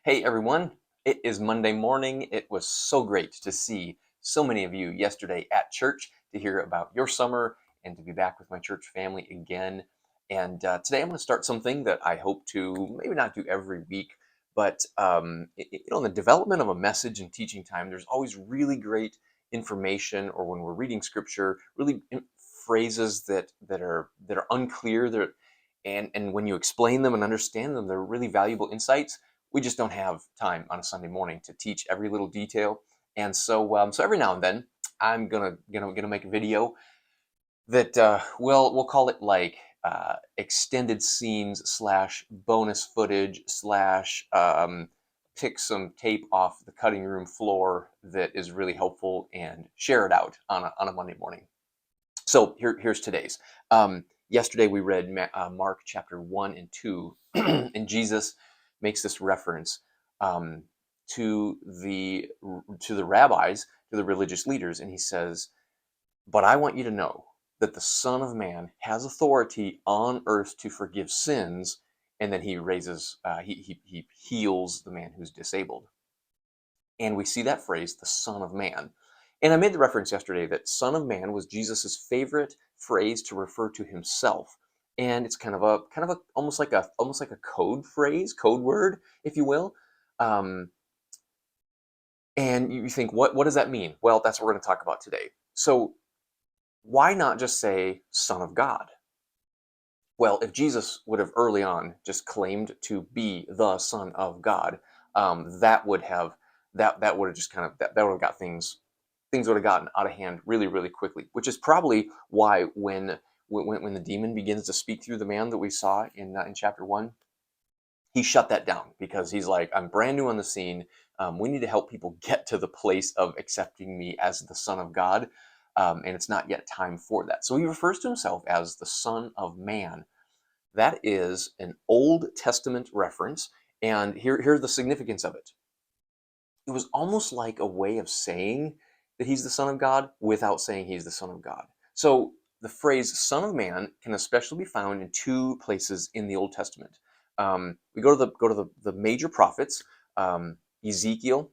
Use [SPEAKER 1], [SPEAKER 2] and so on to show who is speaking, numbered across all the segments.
[SPEAKER 1] Hey everyone, it is Monday morning. It was so great to see so many of you yesterday at church to hear about your summer and to be back with my church family again. And today I'm going to start something that I hope to maybe not do every week, but in the development of a message and teaching time, there's always really great information, or when we're reading scripture, really phrases that are unclear. And when you explain them and understand them, they're really valuable insights. We just don't have time on a Sunday morning to teach every little detail. And so every now and then, I'm gonna make a video that we'll call it like extended scenes slash bonus footage slash pick some tape off the cutting room floor that is really helpful and share it out on a Monday morning. So here's today's. Yesterday we read Mark chapter 1 and 2, and Jesus makes this reference um, to the rabbis, to the religious leaders, and he says, "But I want you to know that the Son of Man has authority on earth to forgive sins." And then he raises, he heals the man who's disabled. And we see that phrase, the Son of Man. And I made the reference yesterday that Son of Man was Jesus's favorite phrase to refer to himself. And it's kind of a almost like a code phrase, code word, if you will. Um, and you think, what does that mean? Well, that's what we're going to talk about today. So why not just say Son of God? Well, if Jesus would have early on just claimed to be the Son of God, that would have that would have just kind of that would have got things would have gotten out of hand really really quickly. Which is probably why when the demon begins to speak through the man that we saw in chapter 1, he shut that down because he's like, I'm brand new on the scene. We need to help people get to the place of accepting me as the Son of God. And it's not yet time for that. So he refers to himself as the Son of Man. That is an Old Testament reference, and here's the significance of it. It was almost like a way of saying that he's the Son of God without saying he's the Son of God. So the phrase Son of Man can especially be found in two places in the Old Testament. We go to the major prophets, um, Ezekiel,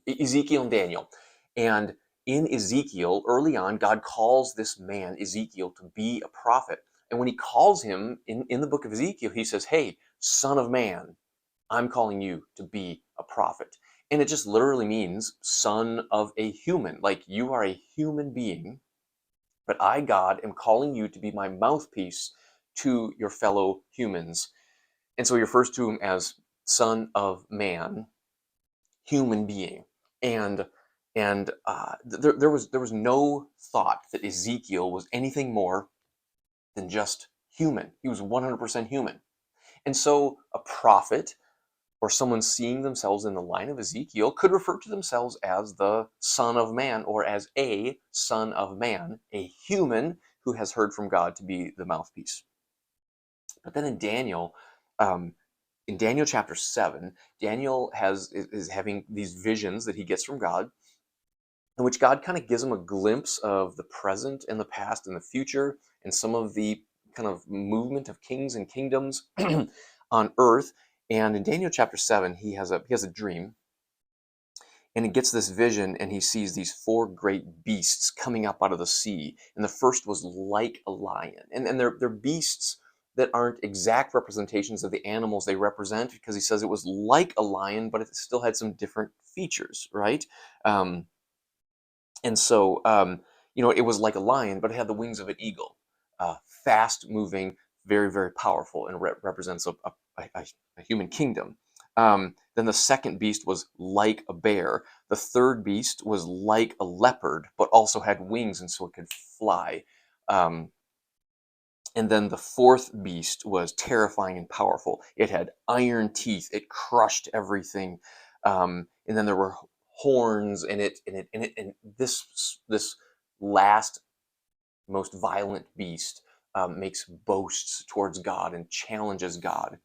[SPEAKER 1] Ezekiel and Daniel. And in Ezekiel, early on, God calls this man, Ezekiel, to be a prophet. And when he calls him in the book of Ezekiel, he says, Hey, son of man, I'm calling you to be a prophet. And it just literally means son of a human. Like you are a human being, but I, God, am calling you to be my mouthpiece to your fellow humans. And so he refers to him as son of man, human being. And there was no thought that Ezekiel was anything more than just human. He was 100% human. And so a prophet or someone seeing themselves in the line of Ezekiel could refer to themselves as the Son of Man, or as a Son of Man, a human who has heard from God to be the mouthpiece. But then um, in Daniel chapter 7, Daniel is having these visions that he gets from God, in which God kind of gives him a glimpse of the present and the past and the future, and some of the kind of movement of kings and kingdoms on earth. And in Daniel chapter 7, he has a dream, and he gets this vision, and he sees these four great beasts coming up out of the sea. And the first was like a lion. And they're beasts that aren't exact representations of the animals they represent, because he says it was like a lion, but it still had some different features, right? Um, and so, it was like a lion, but it had the wings of an eagle, fast moving, very, very powerful, and represents a human kingdom. Then the second beast was like a bear. The third beast was like a leopard, but also had wings, and so it could fly. Um, and then the fourth beast was terrifying and powerful. It had iron teeth. It crushed everything. And then there were horns, and this last most violent beast makes boasts towards God and challenges God.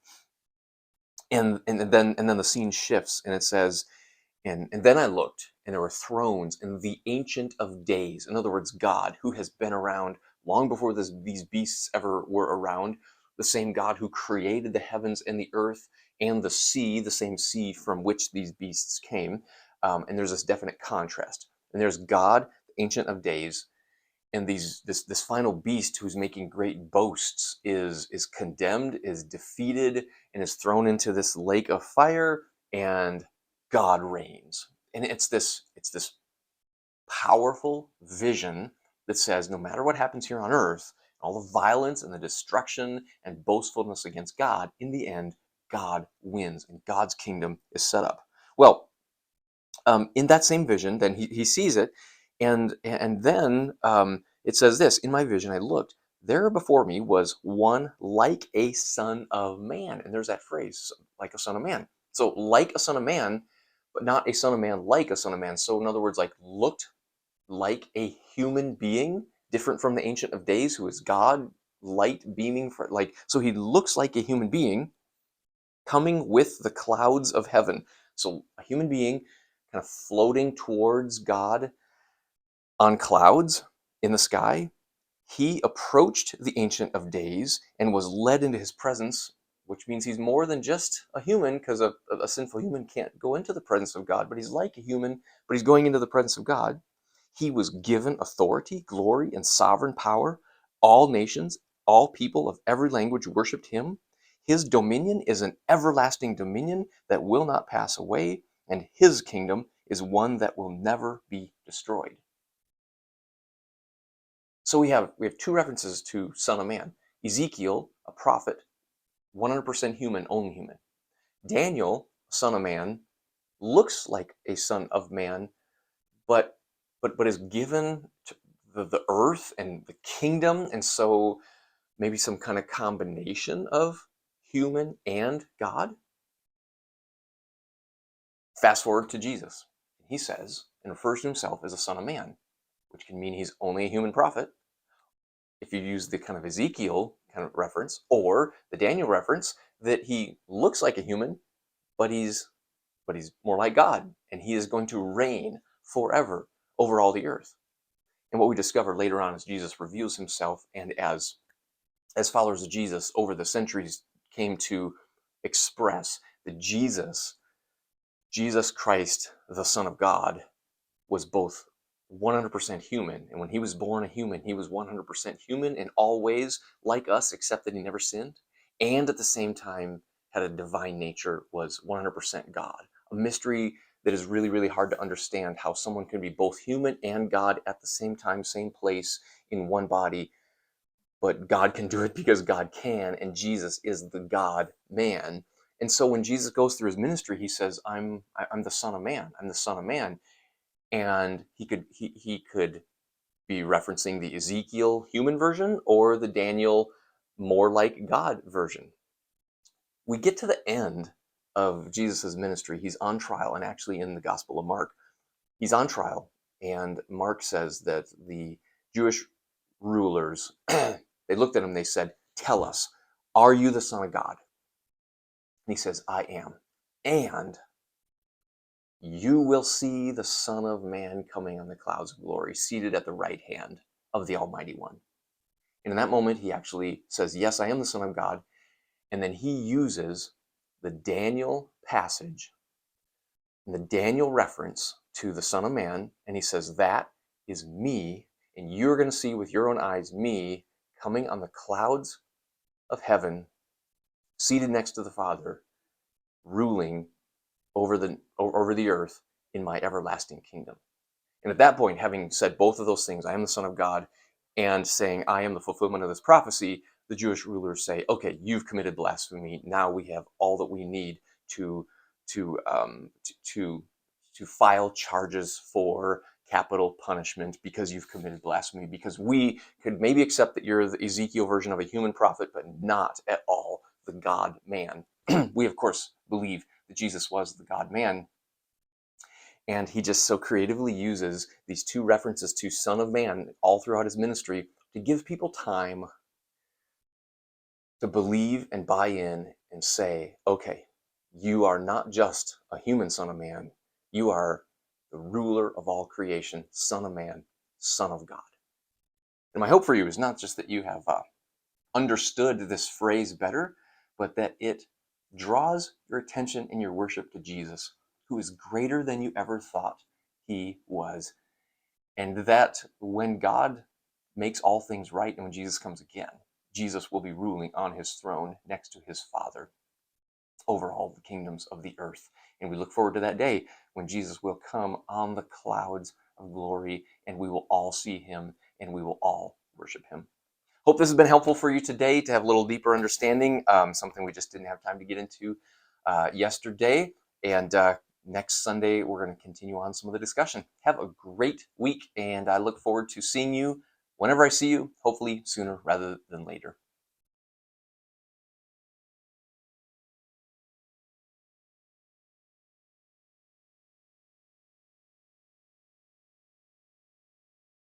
[SPEAKER 1] And then the scene shifts, and it says, and then I looked, and there were thrones, and the Ancient of Days, in other words, God, who has been around long before these beasts ever were around, the same God who created the heavens and the earth and the sea, the same sea from which these beasts came. And there's this definite contrast. And there's God, the Ancient of Days, and this final beast who's making great boasts is condemned, is defeated, and is thrown into this lake of fire, and God reigns. And it's this powerful vision that says no matter what happens here on earth, all the violence and the destruction and boastfulness against God, in the end, God wins and God's kingdom is set up. Well, in that same vision, then he sees it, and then it says this: in my vision, I looked. There before me was one like a son of man, and there's that phrase, like a son of man. So, like a son of man, but not a son of man like a son of man. So, in other words, like looked like a human being, different from the Ancient of Days, who is God, light beaming for like. So he looks like a human being coming with the clouds of heaven. So a human being kind of floating towards God on clouds in the sky. He approached the Ancient of Days and was led into his presence, which means he's more than just a human, because a sinful human can't go into the presence of God, but he's like a human, but he's going into the presence of God. He was given authority, glory, and sovereign power. All nations, all people of every language worshiped him. His dominion is an everlasting dominion that will not pass away, and his kingdom is one that will never be destroyed. So we have two references to Son of Man. Ezekiel, a prophet, 100% human, only human. Daniel, Son of Man, looks like a son of man, but is given to the earth and the kingdom, and so maybe some kind of combination of human and God. Fast forward to Jesus. He says and refers to himself as a son of man, which can mean he's only a human prophet, if you use the kind of Ezekiel kind of reference, or the Daniel reference, that he looks like a human, but he's more like God, and he is going to reign forever over all the earth. And what we discover later on as Jesus reveals himself, and as followers of Jesus over the centuries came to express that Jesus Christ, the Son of God, was both 100% human. And when he was born a human, he was 100% human in all ways, like us, except that he never sinned. And at the same time, had a divine nature, was 100% God. A mystery that is really, really hard to understand, how someone can be both human and God at the same time, same place, in one body. But God can do it because God can, and Jesus is the God man. And so when Jesus goes through his ministry, he says, I'm the Son of Man. I'm the Son of Man. And he could be referencing the Ezekiel human version or the Daniel more like God version. We get to the end of Jesus' ministry. He's on trial, and actually in the Gospel of Mark, he's on trial, and Mark says that the Jewish rulers, they looked at him, they said, "Tell us, are you the Son of God?" And he says, "I am. And you will see the Son of Man coming on the clouds of glory, seated at the right hand of the Almighty One." And in that moment, he actually says, "Yes, I am the Son of God." And then he uses the Daniel passage and the Daniel reference to the Son of Man, and he says, "That is me, and you're going to see with your own eyes me coming on the clouds of heaven, seated next to the Father, ruling over the earth in my everlasting kingdom." And at that point, having said both of those things, I am the Son of God, and saying I am the fulfillment of this prophecy, the Jewish rulers say, "Okay, you've committed blasphemy. Now we have all that we need to to um, to to file charges for capital punishment because you've committed blasphemy. Because we could maybe accept that you're the Ezekiel version of a human prophet, but not at all the God man." We of course believe that Jesus was the God man. And he just so creatively uses these two references to Son of Man all throughout his ministry to give people time to believe and buy in and say, okay, you are not just a human Son of Man, you are the ruler of all creation, Son of Man, Son of God. And my hope for you is not just that you have understood this phrase better, but that it draws your attention and your worship to Jesus, who is greater than you ever thought he was. And that when God makes all things right and when Jesus comes again, Jesus will be ruling on his throne next to his Father over all the kingdoms of the earth. And we look forward to that day when Jesus will come on the clouds of glory and we will all see him and we will all worship him. Hope this has been helpful for you today to have a little deeper understanding, something we just didn't have time to get into yesterday. And next Sunday, we're going to continue on some of the discussion. Have a great week, and I look forward to seeing you whenever I see you, hopefully sooner rather than later.